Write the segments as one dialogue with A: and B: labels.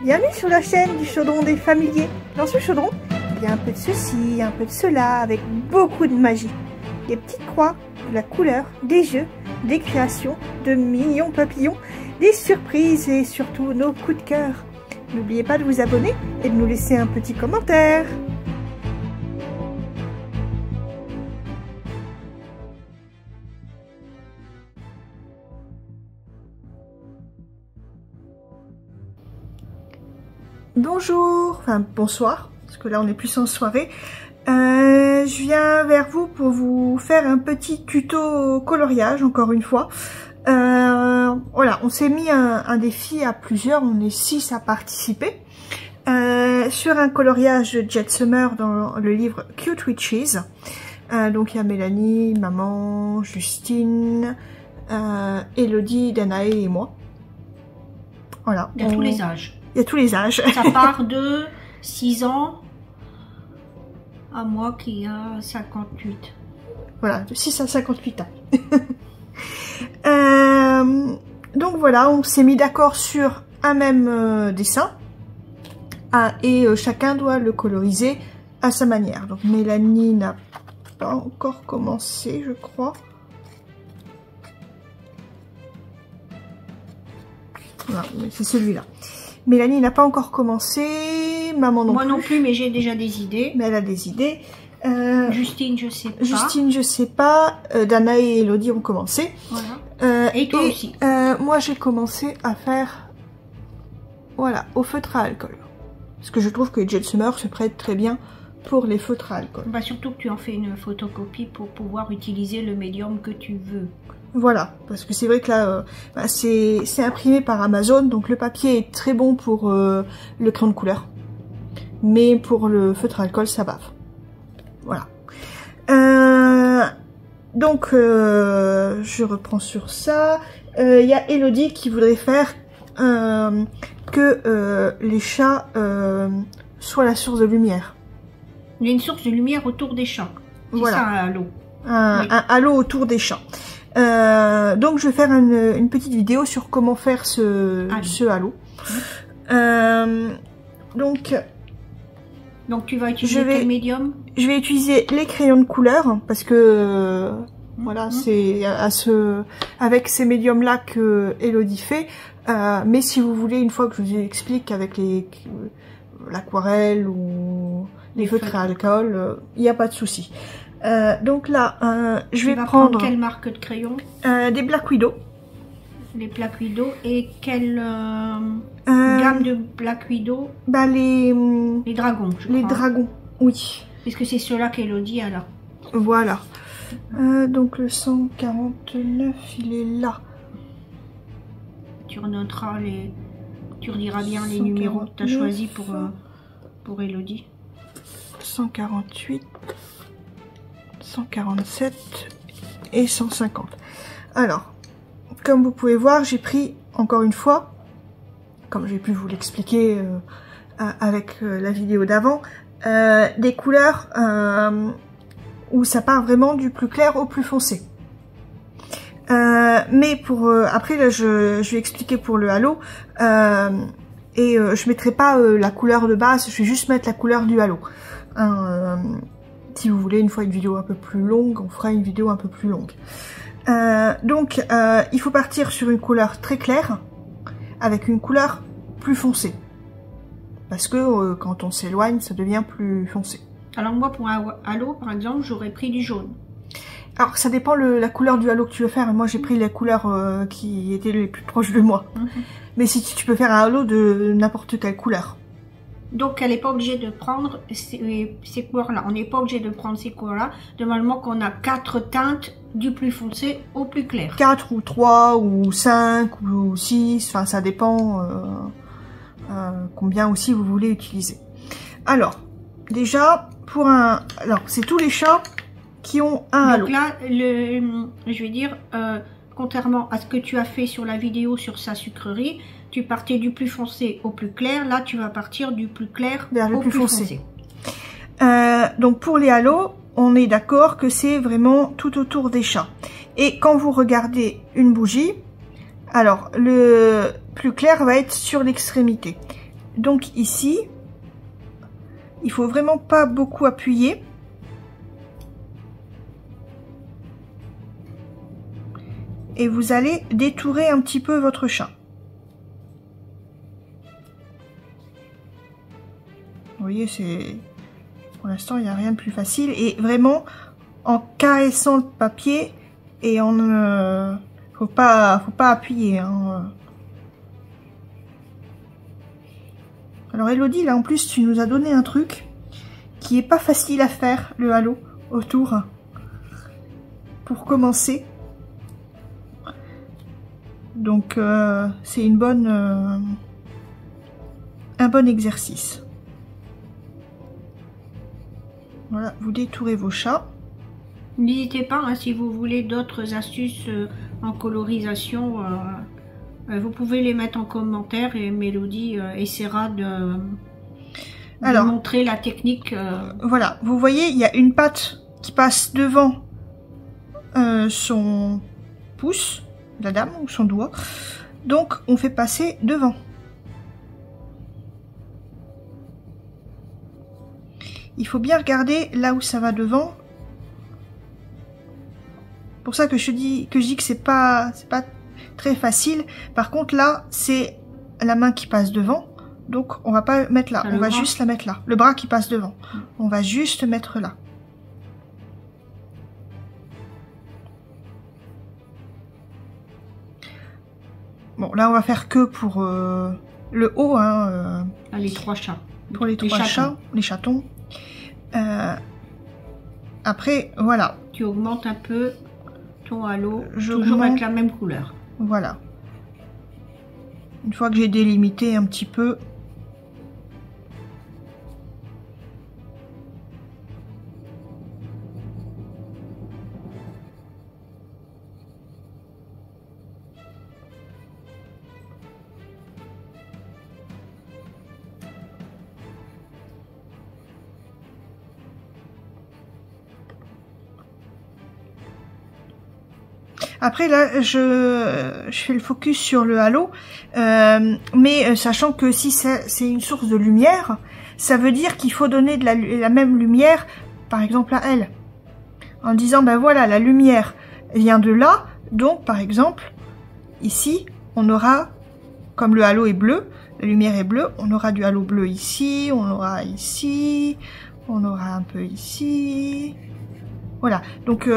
A: Bienvenue sur la chaîne du chaudron des familiers. Dans ce chaudron, il y a un peu de ceci, un peu de cela, avec beaucoup de magie. Des petites croix, de la couleur, des jeux, des créations, de mignons papillons, des surprises et surtout nos coups de cœur. N'oubliez pas de vous abonner et de nous laisser un petit commentaire. Bonjour, enfin bonsoir, parce que là on est plus en soirée. Je viens vers vous pour vous faire un petit tuto coloriage, encore une fois. Voilà, on s'est mis un défi à plusieurs, on est 6 à participer. Sur un coloriage Jet Summer dans le livre Cute Witches. Donc il y a Mélanie, maman, Justine, Elodie, Danae et moi. Voilà.
B: Il y a tous les âges.
A: Il y a tous les âges.
B: Ça part de 6 ans à moi qui a 58.
A: Voilà, de 6 à 58 ans. Donc voilà, on s'est mis d'accord sur un même dessin. Et chacun doit le coloriser à sa manière. Donc Mélanie n'a pas encore commencé, je crois. Voilà, c'est celui-là. Mélanie n'a pas encore commencé, maman non plus.
B: Moi non plus, mais j'ai déjà des idées.
A: Mais elle a des idées.
B: Justine, je sais pas.
A: Justine, je sais pas. Dana et Elodie ont commencé.
B: Voilà. Et toi aussi.
A: Moi, j'ai commencé à faire, voilà, au feutre à alcool. Parce que je trouve que Jet Summer se prête très bien pour les feutres à alcool.
B: Bah surtout que tu en fais une photocopie pour pouvoir utiliser le médium que tu veux.
A: Voilà, parce que c'est vrai que là, c'est imprimé par Amazon, donc le papier est très bon pour le crayon de couleur. Mais pour le feutre à alcool, ça bave. Voilà. Donc, je reprends sur ça. Il y a Elodie qui voudrait faire que les chats soient la source de lumière.
B: Il y a une source de lumière autour des chats. C'est
A: voilà.
B: Ça, un halo.
A: Oui. Un halo autour des chats. Donc je vais faire une petite vidéo sur comment faire ce halo. Donc
B: tu vas utiliser quel médium?
A: Je vais utiliser les crayons de couleur parce que voilà, c'est avec ces médiums là que Elodie fait. Mais si vous voulez, une fois que je vous explique avec l'aquarelle ou les feutres à alcool, il n'y a pas de souci. Donc là, je vais prendre
B: quelle marque de crayon?
A: Des Black Widow.
B: Les Black Widow. Et quelle gamme de Black Widow?
A: Bah les
B: dragons, je crois.
A: Les dragons, oui.
B: Puisque c'est ceux-là qu'Elodie a là.
A: Voilà. Donc le 149, il est là.
B: Tu renoteras tu rediras bien les numéros que tu as choisis pour Elodie.
A: 148. 147 et 150. Alors, comme vous pouvez voir, j'ai pris, encore une fois, comme j'ai pu vous l'expliquer avec la vidéo d'avant, des couleurs où ça part vraiment du plus clair au plus foncé. Mais pour après, là, je vais expliquer pour le halo. Et je mettrai pas la couleur de base, je vais juste mettre la couleur du halo. Si vous voulez une fois une vidéo un peu plus longue, on fera une vidéo un peu plus longue. Donc il faut partir sur une couleur très claire avec une couleur plus foncée. Parce que quand on s'éloigne, ça devient plus foncé. Alors
B: moi pour un halo par exemple, j'aurais pris du jaune.
A: Alors ça dépend la couleur du halo que tu veux faire. Moi j'ai pris les couleurs qui étaient les plus proches de moi. Mais si tu peux faire un halo de n'importe quelle couleur.
B: Donc, elle n'est pas obligée de prendre ces couleurs-là. On n'est pas obligé de prendre ces couleurs-là. Normalement, qu'on a 4 teintes du plus foncé au plus clair. 4 ou 3 ou 5 ou 6. Enfin, ça dépend combien aussi vous voulez utiliser. Alors, déjà, pour un... Alors, c'est tous les chats qui ont un halo. Donc là, je vais dire, contrairement à ce que tu as fait sur la vidéo sur sa sucrerie, tu partais du plus foncé au plus clair. Là, tu vas partir du plus clair vers le plus foncé. Donc, pour les halos, on est d'accord que c'est vraiment tout autour des chats. Et quand vous regardez une bougie, alors le plus clair va être sur l'extrémité.
A: Donc ici, il faut vraiment pas beaucoup appuyer. Et vous allez détourer un petit peu votre chat. Vous voyez, c'est... Pour l'instant, il n'y a rien de plus facile. Et vraiment, en caressant le papier, et en... faut pas appuyer. Hein. Alors Elodie, là en plus, tu nous as donné un truc qui est pas facile à faire, le halo, autour. Pour commencer. Donc c'est une bonne, un bon exercice. Voilà, vous détourez vos chats.
B: N'hésitez pas, hein, si vous voulez d'autres astuces en colorisation, vous pouvez les mettre en commentaire et Mélodie essaiera de montrer la technique.
A: Voilà, vous voyez, il y a une patte qui passe devant son pouce. La dame ou son doigt, donc on fait passer devant. Il faut bien regarder là où ça va devant. Pour ça que je dis que c'est pas très facile. Par contre là c'est la main qui passe devant, donc on va pas mettre là, on va juste la mettre là. Le bras qui passe devant, on va juste mettre là. Bon, là, on va faire que pour le haut, hein.
B: Les 3 chats.
A: Pour les 3 chats, les chatons. Après, voilà.
B: Tu augmentes un peu ton halo, toujours avec la même couleur.
A: Voilà. Une fois que j'ai délimité un petit peu. Après là, je fais le focus sur le halo, mais sachant que si c'est une source de lumière, ça veut dire qu'il faut donner de la même lumière, par exemple à elle, en disant ben voilà, la lumière vient de là, donc par exemple ici on aura, comme le halo est bleu, la lumière est bleue, on aura du halo bleu ici, on aura ici, on aura un peu ici, voilà. Donc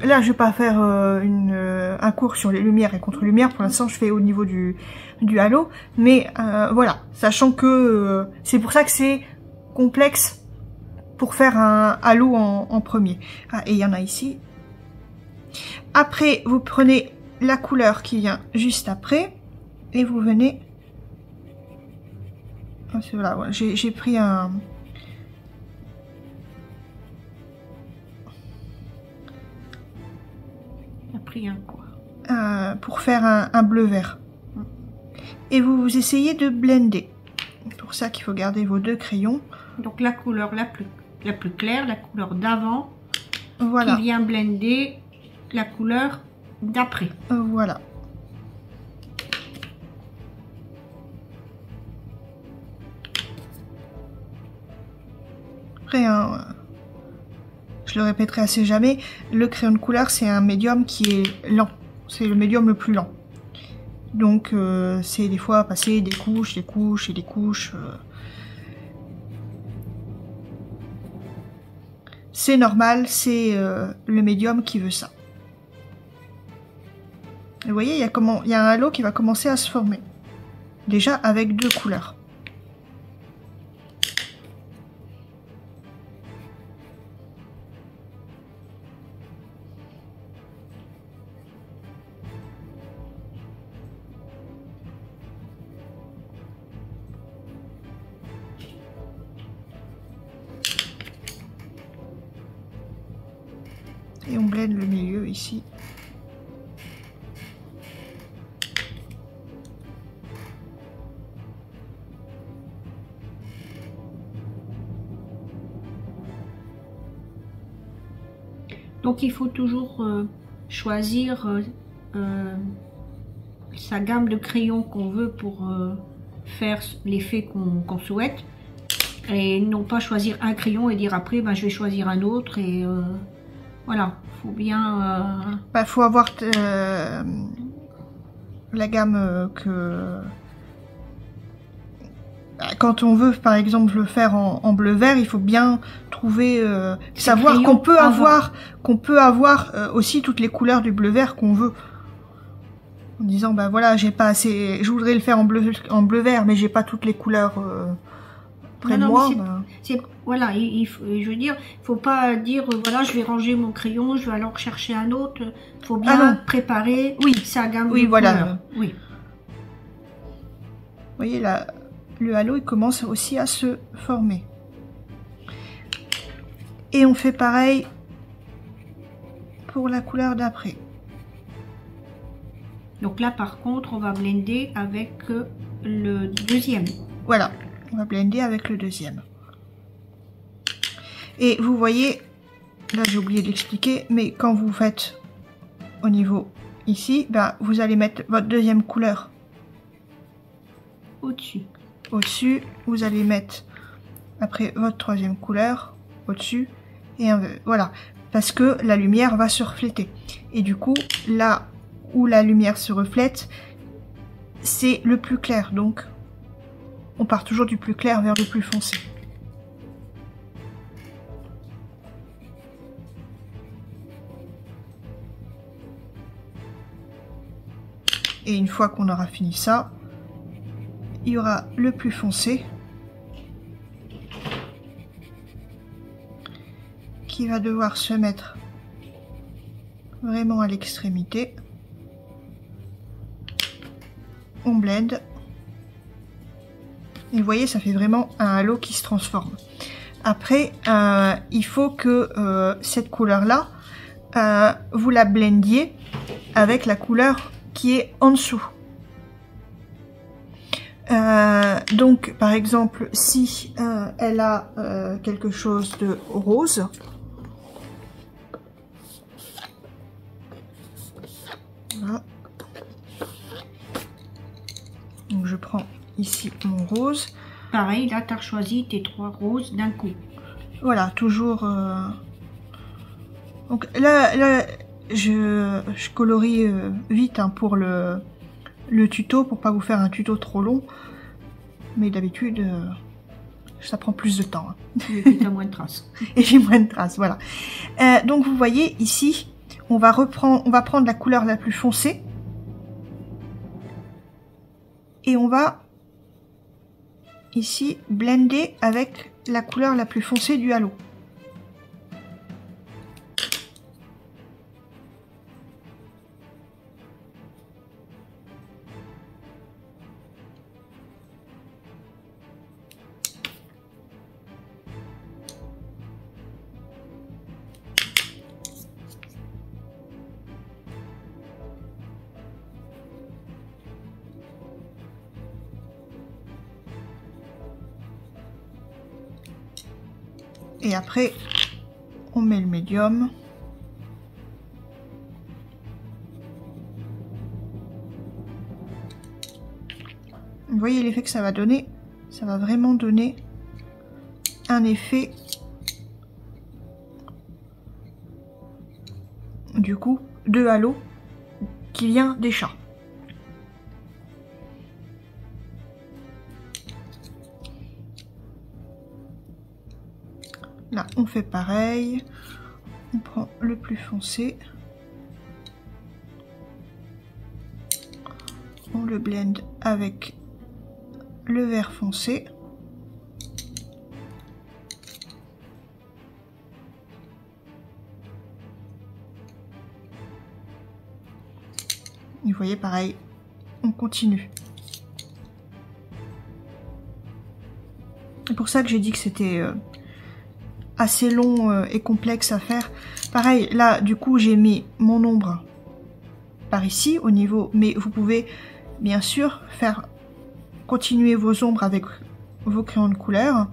A: là, je vais pas faire un cours sur les lumières et contre-lumières. Pour l'instant, je fais au niveau du halo. Mais voilà, sachant que c'est pour ça que c'est complexe pour faire un halo en premier. Ah, et il y en a ici. Après, vous prenez la couleur qui vient juste après. Et vous venez... Ah, voilà, ouais, j'ai pris un... pour faire un bleu vert. Et vous essayez de blender. C'est pour ça qu'il faut garder vos 2 crayons.
B: Donc la couleur la plus claire, la couleur d'avant,
A: voilà,
B: qui vient blender la couleur d'après.
A: Voilà. Après, je le répéterai assez jamais, le crayon de couleur c'est un médium qui est lent. C'est le médium le plus lent. Donc c'est des fois passer des couches, des couches et des couches. C'est normal, c'est le médium qui veut ça. Et vous voyez, il y a un halo qui va commencer à se former. Déjà avec 2 couleurs. Et on blende le milieu ici.
B: Donc il faut toujours choisir sa gamme de crayons qu'on veut pour faire l'effet qu'on souhaite et non pas choisir un crayon et dire après ben, je vais choisir un autre et voilà, faut bien
A: faut avoir la gamme que quand on veut par exemple le faire en bleu vert, il faut bien trouver savoir qu'on peut avoir aussi toutes les couleurs du bleu vert qu'on veut. En disant bah voilà, j'ai pas assez, je voudrais le faire en bleu vert mais j'ai pas toutes les couleurs près de moi.
B: Voilà, je veux dire, il faut pas dire voilà, je vais ranger mon crayon, je vais alors chercher un autre. Il faut bien préparer sa gamme de couleurs. Oui.
A: Vous voyez là, le halo il commence aussi à se former. Et on fait pareil pour la couleur d'après.
B: Donc là par contre on va blender avec le deuxième.
A: Voilà, on va blender avec le deuxième. Et vous voyez, là j'ai oublié d'expliquer, mais quand vous faites au niveau ici, ben, vous allez mettre votre deuxième couleur
B: au-dessus.
A: Au-dessus, vous allez mettre après votre troisième couleur au-dessus et voilà, parce que la lumière va se refléter. Et du coup, là où la lumière se reflète, c'est le plus clair. Donc, on part toujours du plus clair vers le plus foncé. Et une fois qu'on aura fini ça, il y aura le plus foncé qui va devoir se mettre vraiment à l'extrémité. On blende. Et vous voyez, ça fait vraiment un halo qui se transforme. Après, il faut que cette couleur-là, vous la blendiez avec la couleur qui est en dessous. Donc, par exemple, si elle a quelque chose de rose, voilà. Donc, je prends ici mon rose.
B: Pareil, là, tu as choisi tes 3 roses d'un coup.
A: Voilà, toujours. Donc là je colorie vite hein, pour le tuto, pour pas vous faire un tuto trop long. Mais d'habitude, ça prend plus de temps. Hein.
B: Et puis, tu as moins de traces.
A: Et j'ai moins de traces, voilà. Donc vous voyez ici, on va prendre la couleur la plus foncée. Et on va ici blender avec la couleur la plus foncée du halo. Et après, on met le médium. Vous voyez l'effet que ça va donner? Ça va vraiment donner un effet, du coup, de halo qui vient des chats. Là, on fait pareil. On prend le plus foncé. On le blende avec le vert foncé. Et vous voyez, pareil, on continue. C'est pour ça que j'ai dit que c'était assez long et complexe à faire. Pareil, là, du coup, j'ai mis mon ombre par ici, au niveau... Mais vous pouvez, bien sûr, continuer vos ombres avec vos crayons de couleur.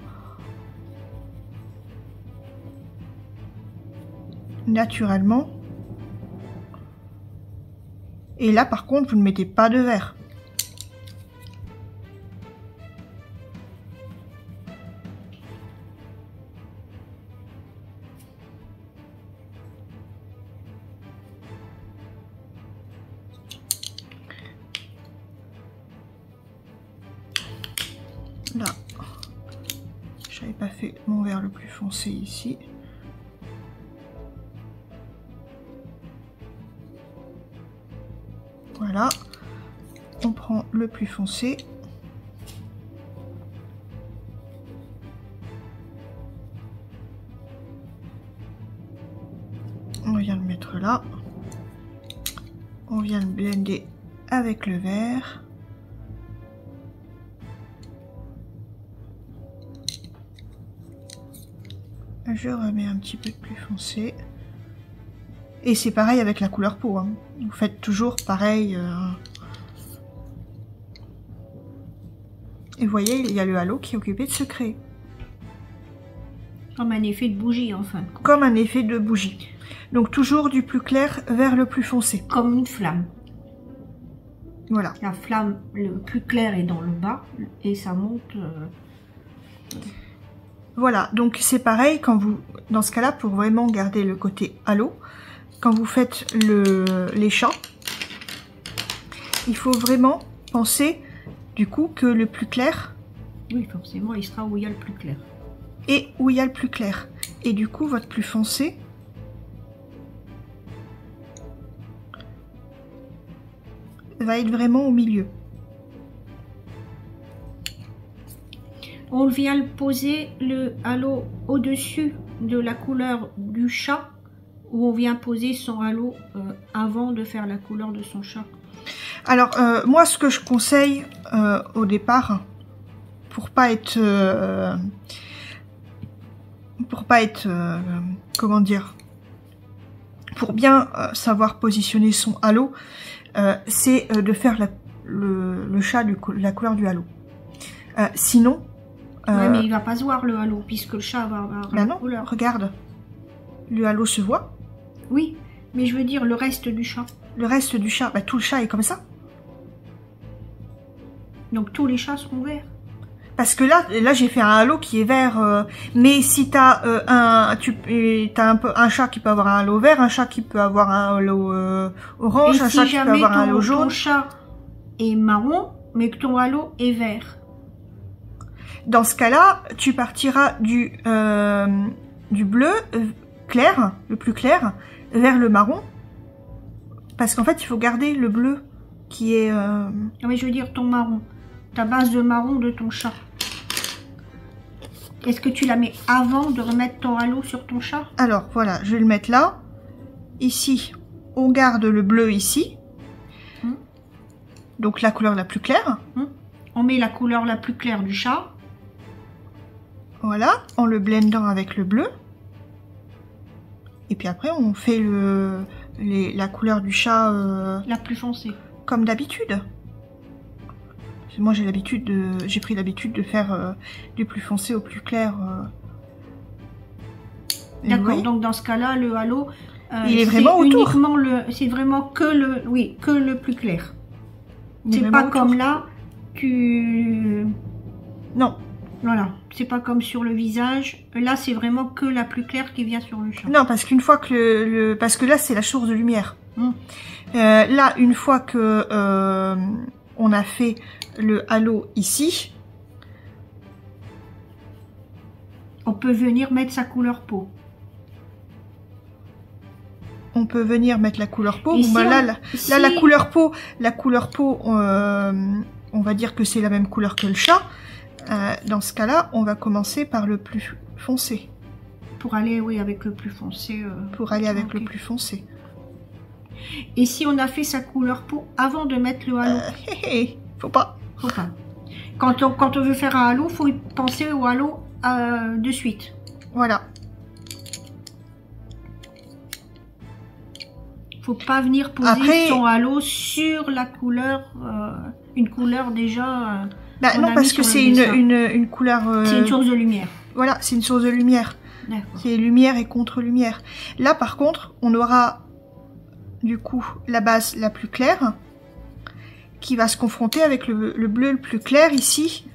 A: Naturellement. Et là, par contre, vous ne mettez pas de vert. Là, j'avais pas fait mon vert le plus foncé ici. Voilà, on prend le plus foncé. On vient le mettre là. On vient le blender avec le vert. Je remets un petit peu de plus foncé. Et c'est pareil avec la couleur peau. Hein. Vous faites toujours pareil. Et vous voyez, il y a le halo qui est occupé de se créer.
B: Comme un effet de bougie, enfin.
A: Comme un effet de bougie. Donc toujours du plus clair vers le plus foncé.
B: Comme une flamme.
A: Voilà.
B: La flamme, le plus clair est dans le bas et ça monte.
A: Voilà, donc c'est pareil quand vous, dans ce cas-là, pour vraiment garder le côté halo, quand vous faites les chats, il faut vraiment penser du coup que le plus clair.
B: Oui, forcément, il sera où il y a le plus clair.
A: Et où il y a le plus clair. Et du coup, votre plus foncé va être vraiment au milieu.
B: On vient le poser le halo au-dessus de la couleur du chat ou on vient poser son halo avant de faire la couleur de son chat?
A: Alors, moi, ce que je conseille au départ, pour pas être comment dire, pour bien savoir positionner son halo, c'est de faire le chat la couleur du halo. Sinon,
B: ouais, mais il va pas se voir le halo puisque le chat va avoir la couleur.
A: Regarde, le halo se voit.
B: Oui, mais je veux dire le reste du chat.
A: Le reste du chat, bah, tout le chat est comme ça.
B: Donc tous les chats seront verts.
A: Parce que là j'ai fait un halo qui est vert. Mais si t'as un chat qui peut avoir un halo vert, un chat qui peut avoir un halo orange,
B: et
A: un
B: si
A: chat qui peut avoir un halo jaune.
B: Ton chat est marron, mais que ton halo est vert.
A: Dans ce cas-là, tu partiras du bleu clair, le plus clair, vers le marron. Parce qu'en fait, il faut garder le bleu qui est... Non
B: mais je veux dire ton marron. Ta base de marron de ton chat. Est-ce que tu la mets avant de remettre ton halo sur ton chat?
A: Alors, voilà, je vais le mettre là. Ici, on garde le bleu ici. Donc la couleur la plus claire.
B: On met la couleur la plus claire du chat.
A: Voilà, en le blendant avec le bleu. Et puis après, on fait la couleur du chat...
B: la plus foncée.
A: Comme d'habitude. Moi, j'ai pris l'habitude de faire du plus foncé au plus clair.
B: D'accord, donc dans ce cas-là, le halo...
A: il est vraiment autour.
B: C'est vraiment que le plus clair. C'est pas autour. Comme là,
A: Non.
B: Voilà, c'est pas comme sur le visage. Là, c'est vraiment que la plus claire qui vient sur le chat.
A: Non, parce qu'une fois que parce que là, c'est la source de lumière. Là, une fois que on a fait le halo ici,
B: on peut venir mettre sa couleur peau.
A: On peut venir mettre la couleur peau. Bon, bah, la couleur peau, on va dire que c'est la même couleur que le chat. Dans ce cas-là, on va commencer par le plus foncé.
B: Pour aller, oui, avec le plus foncé.
A: Pour aller avec le plus foncé.
B: Et si on a fait sa couleur peau avant de mettre le halo?
A: Faut pas.
B: Faut pas. Quand on veut faire un halo, faut y penser au halo de suite.
A: Voilà.
B: Faut pas venir poser son halo sur la couleur, une couleur déjà...
A: Bah, non, parce que c'est une couleur...
B: C'est une source de lumière.
A: Voilà, c'est une source de lumière. C'est lumière et contre-lumière. Là, par contre, on aura du coup la base la plus claire qui va se confronter avec le bleu le plus clair ici.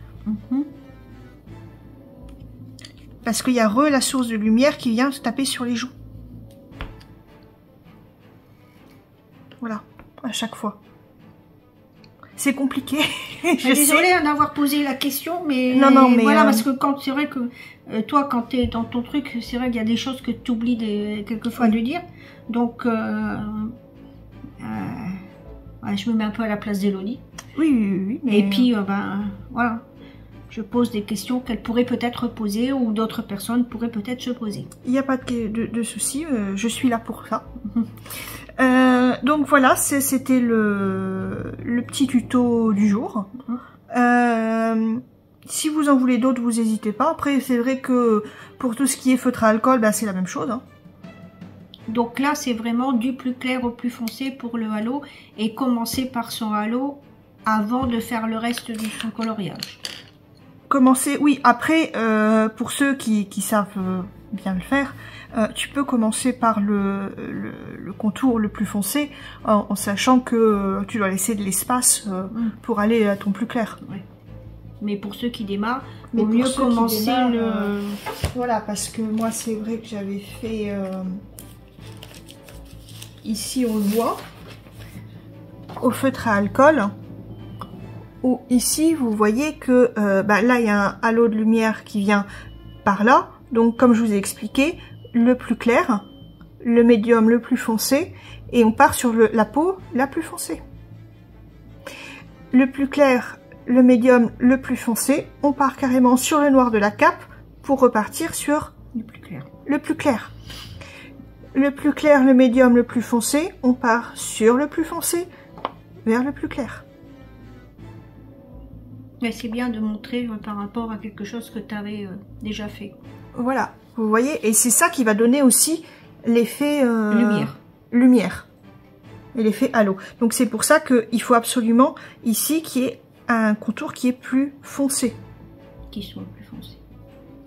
A: Parce qu'il y a la source de lumière qui vient se taper sur les joues. Voilà, à chaque fois. c'est compliqué.
B: Désolée d'en avoir posé la question, mais
A: non, mais
B: voilà, parce que quand c'est vrai que toi, quand tu es dans ton truc, c'est vrai qu'il y a des choses que tu oublies quelquefois de dire. Donc, je me mets un peu à la place d'Elodie.
A: Oui.
B: Mais... Et puis, voilà. Je pose des questions qu'elle pourrait peut-être poser ou d'autres personnes pourraient peut-être se poser.
A: Il n'y a pas de souci, je suis là pour ça. Donc voilà, c'était le petit tuto du jour. Si vous en voulez d'autres, vous n'hésitez pas. Après, c'est vrai que pour tout ce qui est feutre à alcool, ben, c'est la même chose. Hein.
B: Donc là, c'est vraiment du plus clair au plus foncé pour le halo. Et commencer par son halo avant de faire le reste de son coloriage.
A: Commencer, oui, après, pour ceux qui savent bien le faire, tu peux commencer par le contour le plus foncé, en sachant que tu dois laisser de l'espace pour aller à ton plus clair.
B: Ouais. Mais pour ceux qui démarrent, il vaut mieux commencer le...
A: Voilà, parce que moi, c'est vrai que j'avais fait... ici, on le voit, au feutre à alcool. Où ici, vous voyez que là, il y a un halo de lumière qui vient par là. Donc, comme je vous ai expliqué, le plus clair, le médium le plus foncé, et on part sur la peau la plus foncée. Le plus clair, le médium le plus foncé, on part carrément sur le noir de la cape pour repartir sur
B: le plus clair.
A: Le plus clair. Le plus clair, le médium le plus foncé, on part sur le plus foncé vers le plus clair.
B: C'est bien de montrer par rapport à quelque chose que tu avais déjà fait.
A: Voilà, vous voyez, et c'est ça qui va donner aussi l'effet lumière et l'effet halo. Donc c'est pour ça qu'il faut absolument ici qu'il y ait un contour qui est plus foncé.
B: Qui soit plus foncé.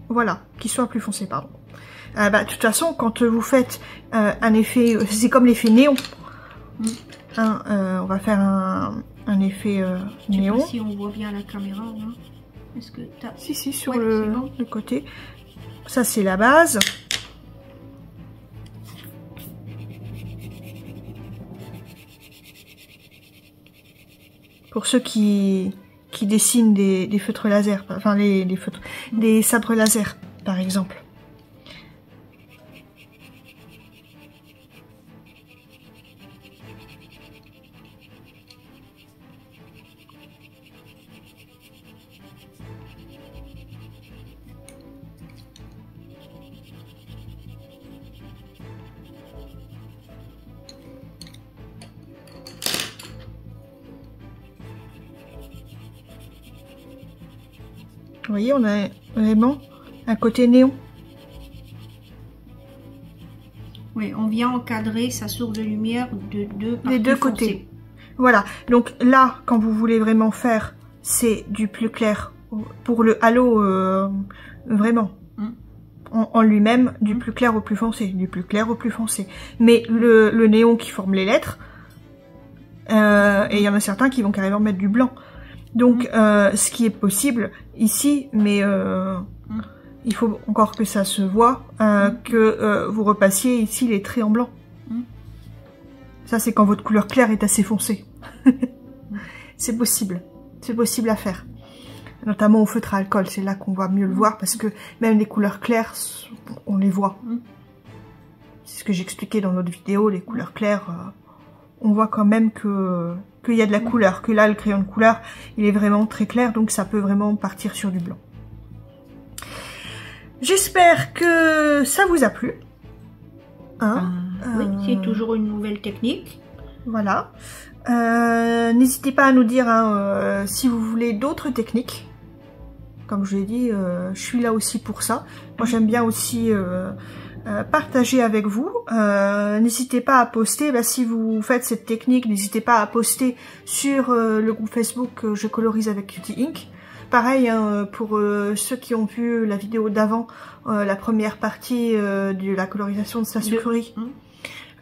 A: Voilà, qui soit plus foncé, pardon. De toute façon, quand vous faites un effet, c'est comme l'effet néon. On va faire un effet néon.
B: Je sais pas si on voit bien la caméra. Hein. Est-ce que t'as...
A: Si, sur le côté. Ça, c'est la base. Pour ceux qui dessinent des feutres laser, enfin des sabres laser, par exemple. Vous voyez, on a vraiment un côté néon.
B: Oui, on vient encadrer sa source de lumière
A: des deux côtés. Voilà, donc là, quand vous voulez vraiment faire, c'est du plus clair. Pour le halo, vraiment. En lui-même, du plus clair au plus foncé. Du plus clair au plus foncé. Mais le néon qui forme les lettres, et il y en a certains qui vont carrément mettre du blanc. Donc, ce qui est possible ici, mais il faut encore que ça se voit, que vous repassiez ici les traits en blanc. Ça, c'est quand votre couleur claire est assez foncée. C'est possible à faire. Notamment au feutre à alcool, c'est là qu'on va mieux le voir, parce que même les couleurs claires, on les voit. C'est ce que j'expliquais dans notre vidéo, les couleurs claires, on voit quand même qu'il y a de la couleur, que là, le crayon de couleur, il est vraiment très clair, donc ça peut vraiment partir sur du blanc. J'espère que ça vous a plu. Hein,
B: oui, c'est toujours une nouvelle technique.
A: Voilà. N'hésitez pas à nous dire si vous voulez d'autres techniques. Comme je l'ai dit, je suis là aussi pour ça. Moi, j'aime bien aussi partager avec vous. N'hésitez pas à poster, si vous faites cette technique, n'hésitez pas à poster sur le groupe Facebook Je colorise avec Cutie Ink. Pareil, pour ceux qui ont vu la vidéo d'avant, la première partie de la colorisation de sa sucrerie.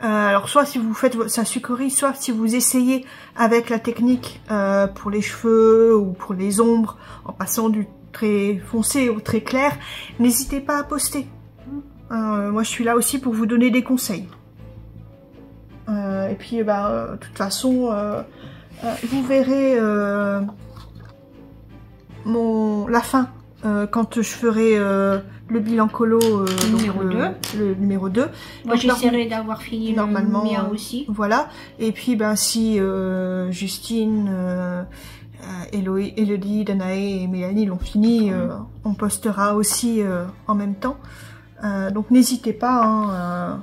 A: Alors soit si vous faites sa sucrerie, soit si vous essayez avec la technique pour les cheveux ou pour les ombres, en passant du très foncé au très clair, n'hésitez pas à poster. Moi je suis là aussi pour vous donner des conseils. Et puis de toute façon, vous verrez la fin quand je ferai le bilan colo le numéro 2.
B: Moi j'essaierai d'avoir fini normalement le mien aussi.
A: Voilà. Et puis ben si Justine, Elodie, Danae et Mélanie l'ont fini, on postera aussi en même temps. Donc n'hésitez pas, hein,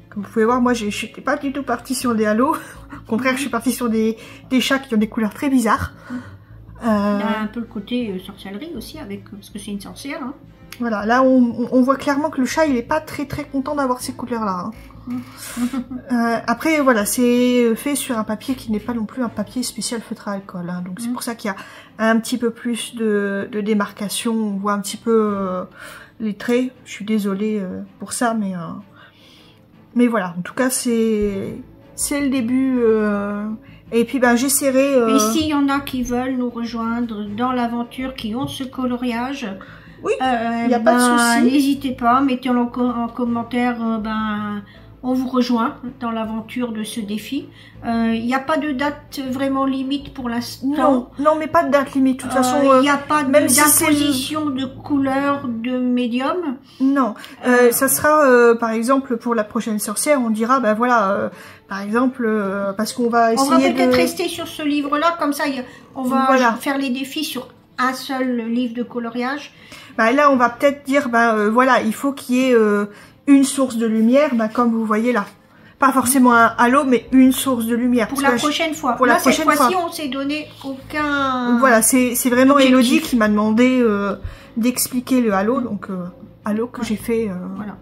A: comme vous pouvez voir, moi je n'étais pas du tout partie sur des halos. Au contraire, je suis partie sur des chats qui ont des couleurs très bizarres.
B: Il y a un peu le côté sorcellerie aussi, parce que c'est une sorcière. Hein.
A: Voilà, là on voit clairement que le chat il est pas très content d'avoir ces couleurs là. Hein. Après voilà, c'est fait sur un papier qui n'est pas non plus un papier spécial feutre à alcool. Hein. Donc c'est pour ça qu'il y a un petit peu plus de démarcation, on voit un petit peu les traits. Je suis désolée pour ça, mais voilà, en tout cas c'est le début. Et puis ben j'essaierai...
B: Et s'il y en a qui veulent nous rejoindre dans l'aventure, qui ont ce coloriage,
A: oui, il n'y a pas de souci.
B: N'hésitez pas, mettez-le en commentaire, on vous rejoint dans l'aventure de ce défi. Il n'y a pas de date vraiment limite pour l'instant.
A: Non, mais pas de date limite. De toute façon,
B: il n'y a pas d'imposition de couleur de médium.
A: Non, ça sera par exemple pour la prochaine sorcière, on dira ben voilà, par exemple parce qu'on va essayer.
B: On va peut-être rester sur ce livre-là, comme ça, on va faire les défis sur un seul livre de coloriage.
A: Ben là, on va peut-être dire voilà, il faut qu'il y ait une source de lumière, comme vous voyez là. Pas forcément un halo, mais une source de lumière.
B: Pour la prochaine fois. Pour la prochaine fois. Cette fois-ci, on s'est donné aucun...
A: Voilà, c'est vraiment Elodie qui m'a demandé d'expliquer le halo, donc halo que j'ai fait... voilà.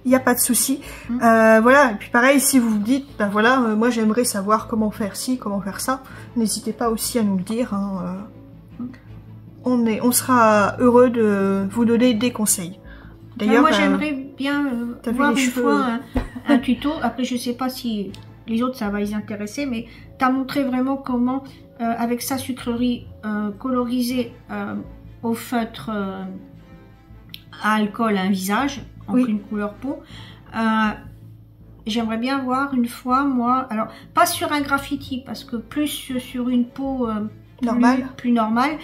A: Il n'y a pas de souci. Voilà, et puis pareil, si vous vous dites, ben voilà, moi j'aimerais savoir comment faire ci, comment faire ça, n'hésitez pas aussi à nous le dire. Hein, on sera heureux de vous donner des conseils.
B: D'ailleurs, moi j'aimerais bien voir une fois un tuto. Après, je sais pas si les autres ça va les intéresser, mais tu as montré vraiment comment, avec sa sucrerie colorisée au feutre à alcool un visage, en une couleur peau. J'aimerais bien voir une fois, moi, alors pas sur un graffiti, parce que plus sur une peau plus normale.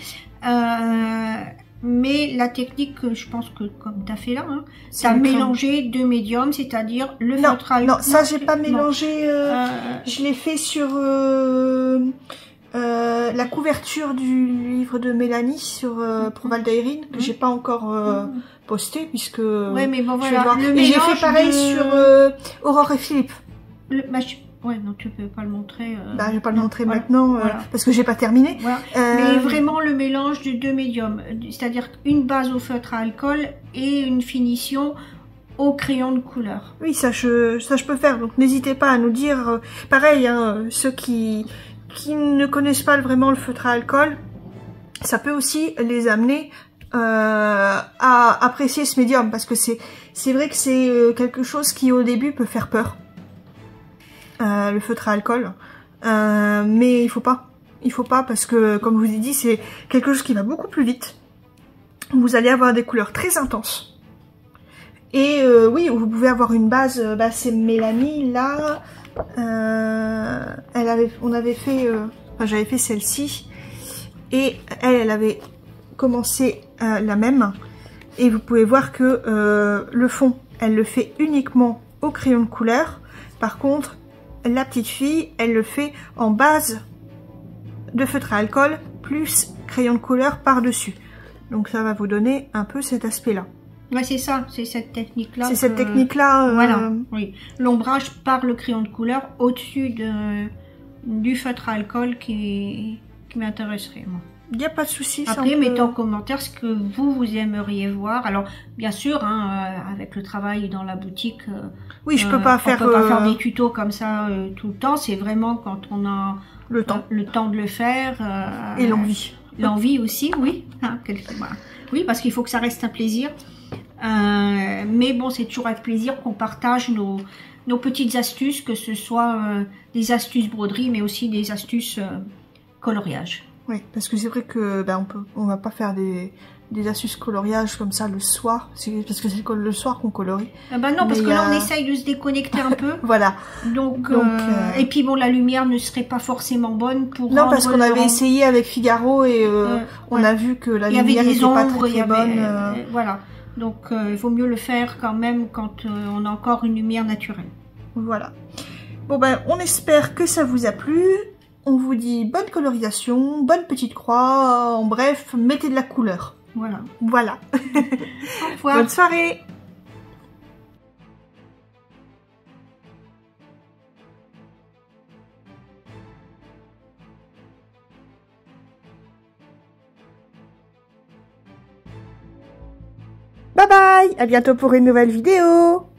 B: Mais la technique, je pense que comme tu as fait là, hein, tu as mélangé deux médiums, c'est-à-dire le feutre à alcool.
A: Non, ça j'ai pas mélangé, je l'ai fait sur la couverture du livre de Mélanie sur Proval d'Aérine, que j'ai pas encore posté, puisque
B: ouais, mais bon, voilà,
A: et j'ai fait pareil sur Aurore et Philippe.
B: Ouais, non, tu peux pas le montrer.
A: Je vais pas le montrer maintenant parce que j'ai pas terminé.
B: Voilà. Mais vraiment le mélange de deux médiums, c'est-à-dire une base au feutre à alcool et une finition au crayon de couleur.
A: Oui, ça je peux faire. Donc n'hésitez pas à nous dire. Pareil, hein, ceux qui ne connaissent pas vraiment le feutre à alcool, ça peut aussi les amener à apprécier ce médium, parce que c'est vrai que c'est quelque chose qui au début peut faire peur. Le feutre à alcool, mais il faut pas parce que comme je vous ai dit, c'est quelque chose qui va beaucoup plus vite. Vous allez avoir des couleurs très intenses et oui, vous pouvez avoir une base. C'est Mélanie là, on avait fait, j'avais fait celle-ci et elle avait commencé la même, et vous pouvez voir que le fond elle le fait uniquement au crayon de couleur. Par contre, la petite fille, elle le fait en base de feutre à alcool plus crayon de couleur par-dessus. Donc ça va vous donner un peu cet aspect-là.
B: Ouais, c'est ça, c'est cette technique-là.
A: C'est cette technique-là.
B: Voilà, oui. L'ombrage par le crayon de couleur au-dessus du feutre à alcool qui m'intéresserait, moi.
A: Il n'y a pas de souci.
B: Après, mettez en commentaire ce que vous aimeriez voir. Alors, bien sûr, hein, avec le travail dans la boutique,
A: oui, je peux pas faire.
B: On peut pas faire des tutos comme ça tout le temps. C'est vraiment quand on a le temps de le faire.
A: Et l'envie.
B: L'envie aussi, oui. Hein, oui, parce qu'il faut que ça reste un plaisir. Mais bon, c'est toujours avec plaisir qu'on partage nos petites astuces, que ce soit des astuces broderie, mais aussi des astuces coloriage.
A: Oui, parce que c'est vrai que on va pas faire des astuces coloriage comme ça le soir, parce que c'est le soir qu'on colorie.
B: Non, parce que là on essaye de se déconnecter un peu.
A: Voilà.
B: Donc et puis bon, la lumière ne serait pas forcément bonne pour.
A: Non, parce qu'on avait essayé avec Figaro et on a vu que la lumière n'était pas très bonne.
B: Voilà. Donc il vaut mieux le faire quand même quand on a encore une lumière naturelle.
A: Voilà. Bon on espère que ça vous a plu. On vous dit bonne colorisation, bonne petite croix, en bref, mettez de la couleur.
B: Voilà.
A: Voilà.
B: Au revoir.
A: Bonne soirée. Bye bye. À bientôt pour une nouvelle vidéo.